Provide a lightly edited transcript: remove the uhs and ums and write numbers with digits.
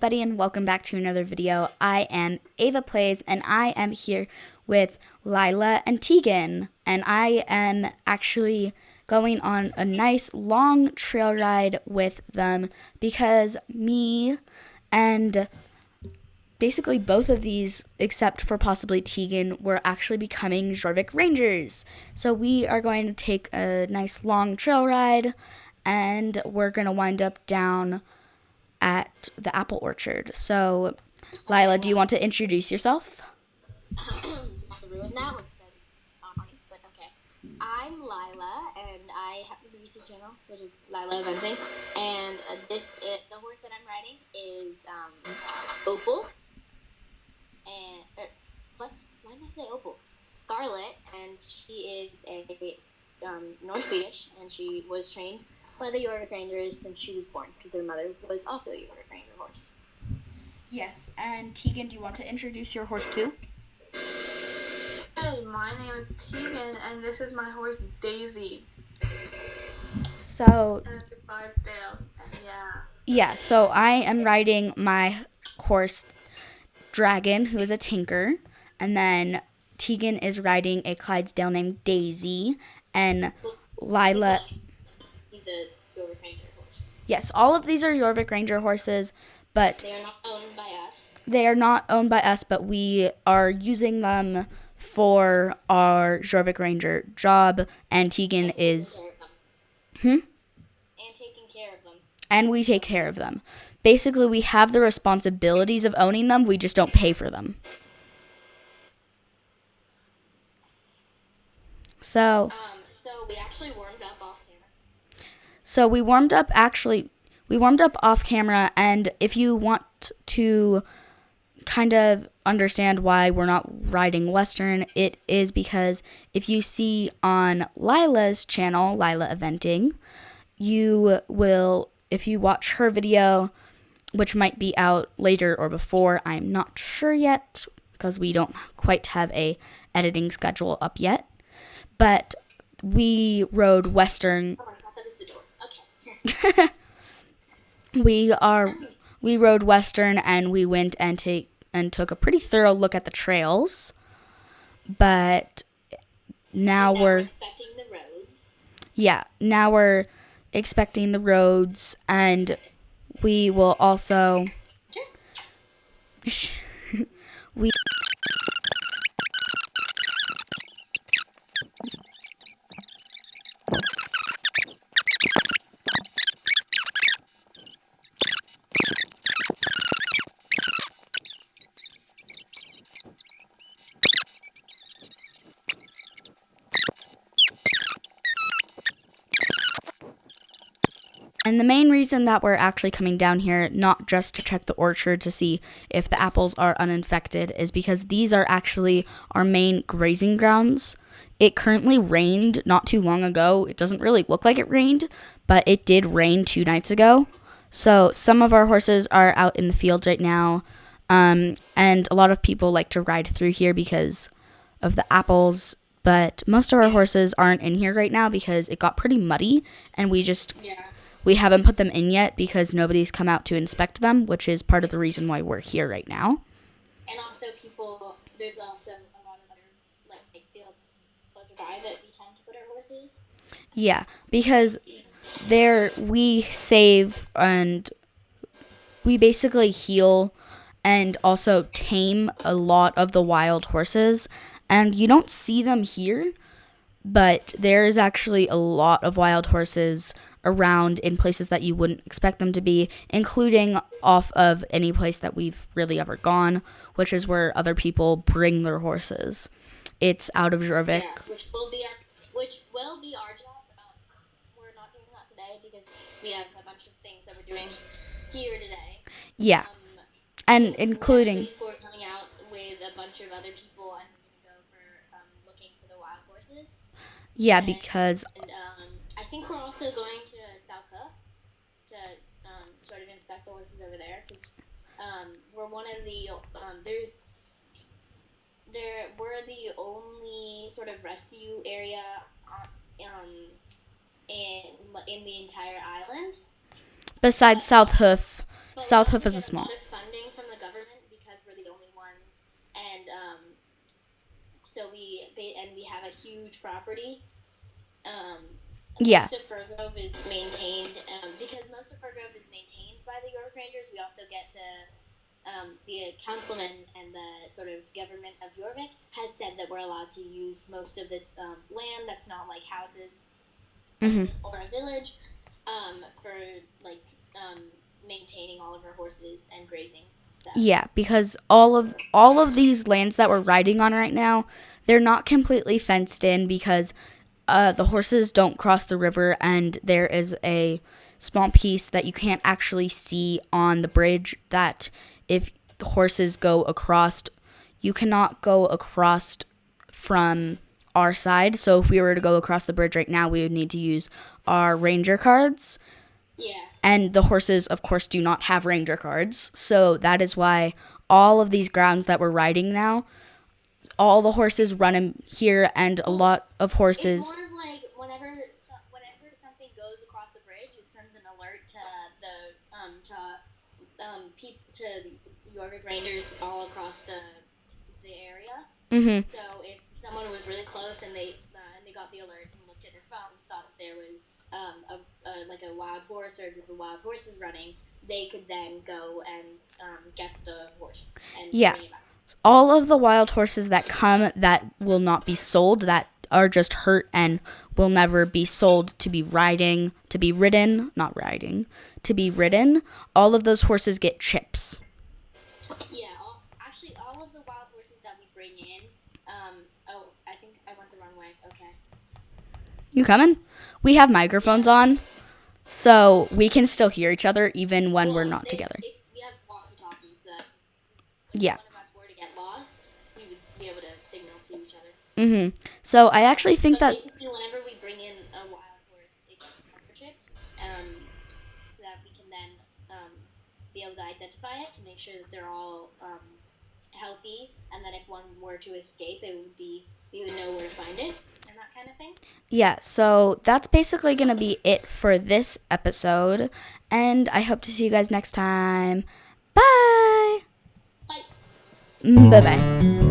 everybody, and welcome back to another video. I am Ava Plays, and I am here with Lila and Tegan, and I am actually going on a nice long trail ride with them because me and basically both of these, except for possibly Tegan, were actually becoming Jorvik Rangers. So we are going to take a nice long trail ride, and we're going to wind up down at the apple orchard. So, Lila, do you want to introduce yourself? Not to ruin that one, but okay. I'm Lila, and I have a YouTube channel, which is Lila Eventing, and the horse that I'm riding is Opal, and why did I say Opal? Scarlet, and she is a North Swedish, and she was trained by the Jorvik Rangers since she was born, because her mother was also a Jorvik Ranger horse. Yes, and Tegan, do you want to introduce your horse too? Hey, my name is Tegan, and this is my horse Daisy. So, And it's a Clydesdale, and yeah, so I am riding my horse Dragon, who is a Tinker, and then Tegan is riding a Clydesdale named Daisy, and Lila... He's a Jorvik Ranger horse. Yes, all of these are Jorvik Ranger horses, but They are not owned by us. they are not owned by us, but we are using them for our Jorvik Ranger job, and Tegan is... And taking care of them. And we take care of them. Basically, we have the responsibilities of owning them, we just don't pay for them. So We actually warmed up off camera. So we warmed up off camera, and if you want to kind of understand why we're not riding Western, it is because if you see on Lila's channel, Lila Eventing, you will, if you watch her video, which might be out later or before, I'm not sure yet, because we don't quite have a editing schedule up yet, but we rode Western. Oh, I thought that was the door. Okay. We rode Western, and we went and took a pretty thorough look at the trails. But now we're expecting the roads. Yeah, now we're expecting the roads, and we will also we And the main reason that we're actually coming down here, not just to check the orchard to see if the apples are uninfected, is because these are actually our main grazing grounds. It currently rained not too long ago. It doesn't really look like it rained, but it did rain 2 nights ago. So some of our horses are out in the fields right now, and a lot of people like to ride through here because of the apples. But most of our horses aren't in here right now because it got pretty muddy, and we haven't put them in yet because nobody's come out to inspect them, which is part of the reason why we're here right now. And also there's also a lot of other fields closer by that we tend to put our horses. Yeah, because there we save and we basically heal and also tame a lot of the wild horses. And you don't see them here, but there is actually a lot of wild horses around in places that you wouldn't expect them to be, including off of any place that we've really ever gone, which is where other people bring their horses. It's out of Jorvik. Yeah, which will be our job. We're not doing that today because we have a bunch of things that we're doing here today. Yeah, and including... We're coming out with a bunch of other people, and we're going to go for looking for the wild horses. Yeah, because... And I think we're also going to South Hoof to sort of inspect the horses over there, because we're one of the we're the only sort of rescue area in the entire island. Besides South Hoof. But South we Hoof is also a small. get a lot of fun So we have a huge property. Yeah. Most of Fir Grove is maintained because most of Fir Grove is maintained by the York Rangers. We also get to the councilman and the sort of government of Jorvik has said that we're allowed to use most of this land that's not like houses or a village for like maintaining all of our horses and grazing stuff. Yeah, because all of these lands that we're riding on right now, they're not completely fenced in because the horses don't cross the river, and there is a small piece that you can't actually see on the bridge that if the horses go across, you cannot go across from our side. So if we were to go across the bridge right now, we would need to use our ranger cards. Yeah. And the horses, of course, do not have ranger cards. So that is why all of these grounds that we're riding now, all the horses run in here, and a lot of horses. It's more of like whenever something goes across the bridge, it sends an alert to the Jorvik Rangers all across the area. Mm-hmm. So if someone was really close and they got the alert and looked at their phone and saw that there was a wild horse or a group of wild horses running, they could then go and get the horse and bring it back. All of the wild horses that come that will not be sold, that are just hurt and will never be sold to be ridden, all of those horses get chips. Yeah, all of the wild horses that we bring in, I think I went the wrong way. Okay. You coming? We have microphones on, so we can still hear each other even when we're not together. We have walkie-talkies that Yeah. One of us were to get lost, we would be able to signal to each other. Mm-hmm. So I actually think that basically whenever we bring in a wild horse, it gets microchipped, so that we can then be able to identify it to make sure that they're all healthy, and that if one were to escape, we would know where to find it, and that kind of thing. Yeah, so that's basically going to be it for this episode, and I hope to see you guys next time. Bye! Bye! Bye-bye.